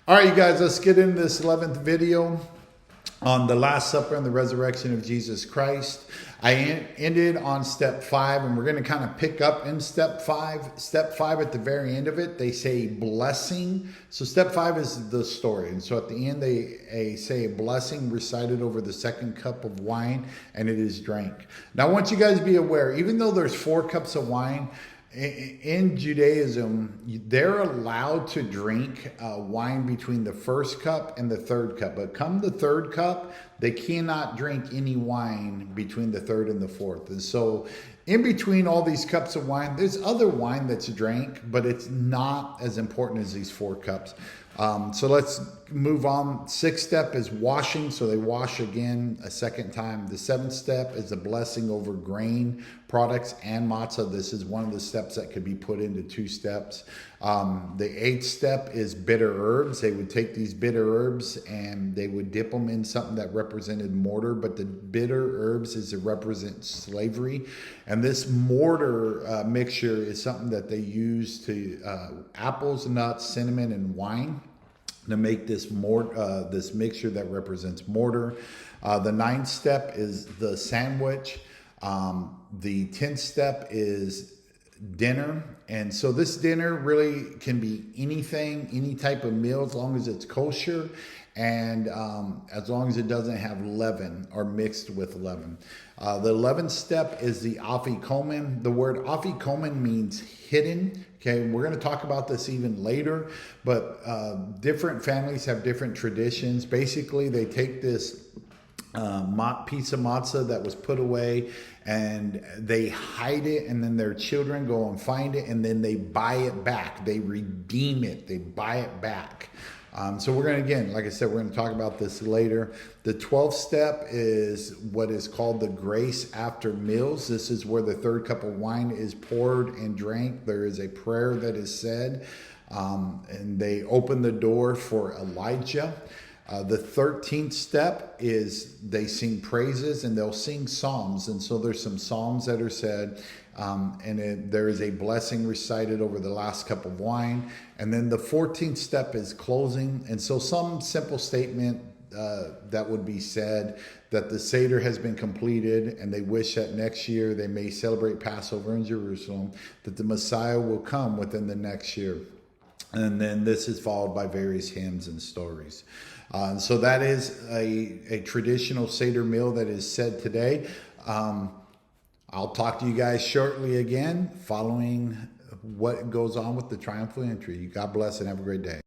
All right, you guys, let's get into this 11th video on the Last Supper and the resurrection of Jesus Christ. I ended on step 5, and we're going to kind of pick up in step 5. Step 5, at the very end of it, they say blessing. So step 5 is the story. And so at the end, they say a blessing recited over the second cup of wine, and it is drank. Now, I want you guys to be aware, even though there's 4 cups of wine, in Judaism, they're allowed to drink wine between the first cup and the third cup. But come the third cup, they cannot drink any wine between the third and the fourth. And so in between all these cups of wine, there's other wine that's drank, but it's not as important as these 4 cups. So let's move on. 6th step is washing. So they wash again a second time. The 7th step is a blessing over grain products and matzah. This is one of the steps that could be put into 2 steps. The 8th step is bitter herbs. They would take these bitter herbs and they would dip them in something that represented mortar, but the bitter herbs is to represent slavery. And this mortar mixture is something that they use to apples, nuts, cinnamon, and wine to make this this mixture that represents mortar. The 9th step is the sandwich. The 10th step is dinner. And so this dinner really can be anything, any type of meal, as long as it's kosher and as long as it doesn't have leaven or mixed with leaven. The 11th step is the afikomen. The word afikomen means hidden. Okay, we're going to talk about this even later, but different families have different traditions. Basically, they take this piece of matzah that was put away and they hide it, and then their children go and find it, and then they buy it back. They redeem it. They buy it back. So we're going to, again, like I said, we're going to talk about this later. The 12th step is what is called the grace after meals. This is where the 3rd cup of wine is poured and drank. There is a prayer that is said, and they open the door for Elijah. The 13th step is they sing praises and they'll sing psalms. And so there's some psalms that are said, and there is a blessing recited over the last cup of wine. And then the 14th step is closing. And so some simple statement that would be said that the Seder has been completed, and they wish that next year they may celebrate Passover in Jerusalem, that the Messiah will come within the next year. And then this is followed by various hymns and stories. So that is a traditional Seder meal that is said today. I'll talk to you guys shortly again, following what goes on with the triumphal entry. God bless and have a great day.